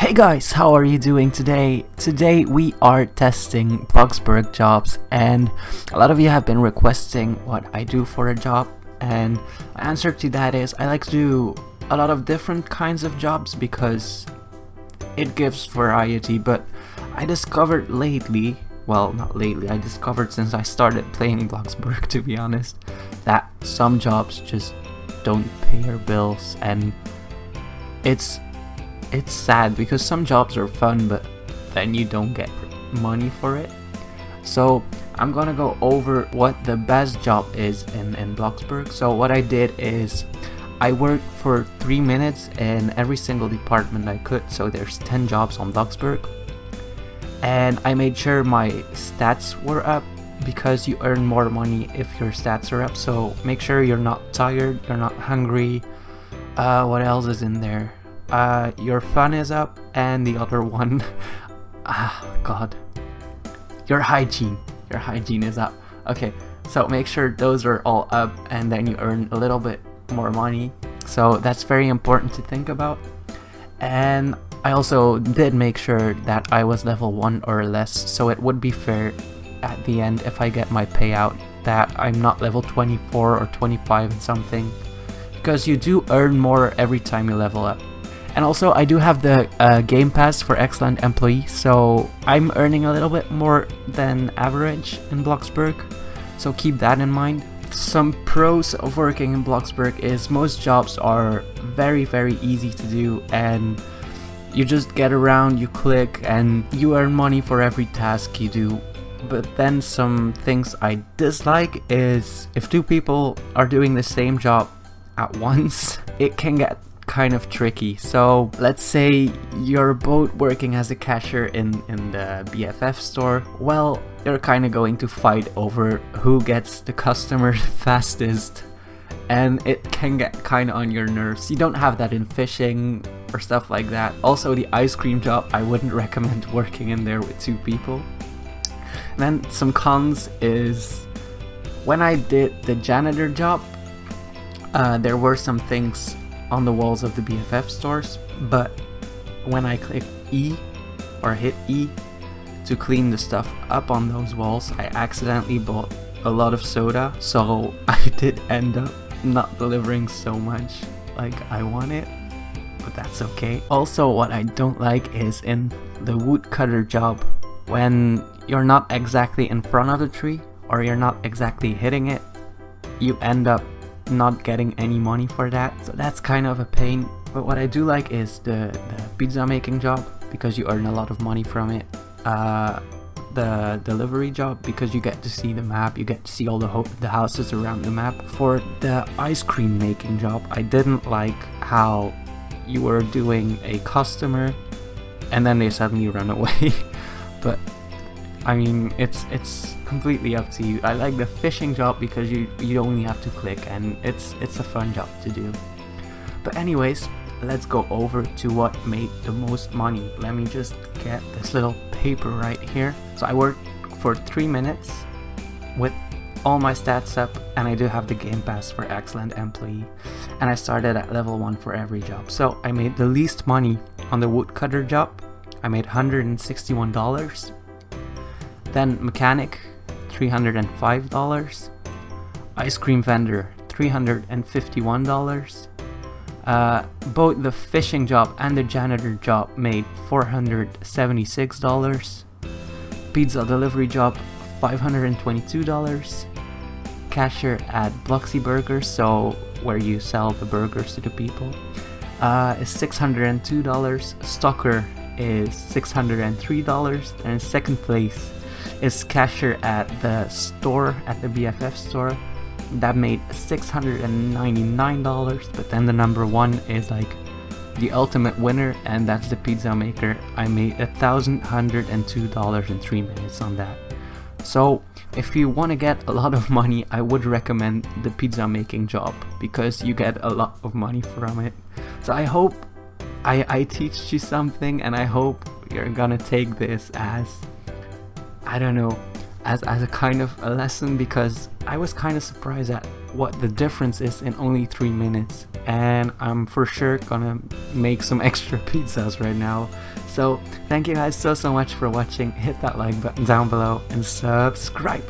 Hey guys, how are you doing today? Today we are testing BloxBurg jobs, and a lot of you have been requesting what I do for a job, and my answer to that is I like to do a lot of different kinds of jobs because it gives variety. But I discovered lately, well, not lately, I discovered since I started playing BloxBurg, to be honest, that some jobs just don't pay your bills, and it's sad because some jobs are fun but then you don't get money for it. So I'm gonna go over what the best job is in BloxBurg. So what I did is I worked for 3 minutes in every single department I could, so there's 10 jobs on BloxBurg, and I made sure my stats were up because you earn more money if your stats are up. So make sure you're not tired, you're not hungry. What else is in there? Your fun is up, and the other one, your hygiene is up. Okay, so make sure those are all up, and then you earn a little bit more money. So that's very important to think about. And I also did make sure that I was level 1 or less, so it would be fair at the end if I get my payout that I'm not level 24 or 25 and something, because you do earn more every time you level up. And also I do have the Game Pass for excellent employee, so I'm earning a little bit more than average in BloxBurg, so keep that in mind. Some pros of working in BloxBurg is most jobs are very easy to do, and you just get around, you click, and you earn money for every task you do. But then some things I dislike is if two people are doing the same job at once, it can get kind of tricky. So let's say you're both working as a cashier in the BFF store. Well, you're kind of going to fight over who gets the customer fastest, and it can get kind of on your nerves. You don't have that in fishing or stuff like that. Also, the ice cream job, I wouldn't recommend working in there with 2 people. And then some cons is when I did the janitor job, there were some things on the walls of the BFF stores, but when I click E or hit E to clean the stuff up on those walls, I accidentally bought a lot of soda, so I did end up not delivering so much like I wanted, but that's okay. Also, what I don't like is in the woodcutter job, when you're not exactly in front of the tree or you're not exactly hitting it, you end up not getting any money for that, so that's kind of a pain. But what I do like is the pizza making job, because you earn a lot of money from it. The delivery job, because you get to see the map, you get to see all the houses around the map. For the ice cream making job, I didn't like how you were doing a customer and then they suddenly run away. But I mean, it's completely up to you. I like the fishing job because you only have to click, and it's a fun job to do. But anyways, let's go over to what made the most money. Let me just get this little paper right here. So I worked for 3 minutes with all my stats up, and I do have the Game Pass for excellent employee, and I started at level 1 for every job. So I made the least money on the woodcutter job. I made $161. Then mechanic, $305. Ice cream vendor, $351. Both the fishing job and the janitor job made $476. Pizza delivery job, $522. Cashier at BloxBurg, so where you sell the burgers to the people, is $602. Stocker is $603, and in second place is cashier at the store, at the BFF store. That made $699. But then the number 1 is like the ultimate winner, and that's the pizza maker. I made $1,102 in 3 minutes on that. So if you want to get a lot of money, I would recommend the pizza making job because you get a lot of money from it. So I hope I teach you something, and I hope you're gonna take this as, I don't know, as a kind of a lesson, because I was kind of surprised at what the difference is in only 3 minutes, and I'm for sure gonna make some extra pizzas right now. So thank you guys so much for watching. Hit that like button down below and subscribe.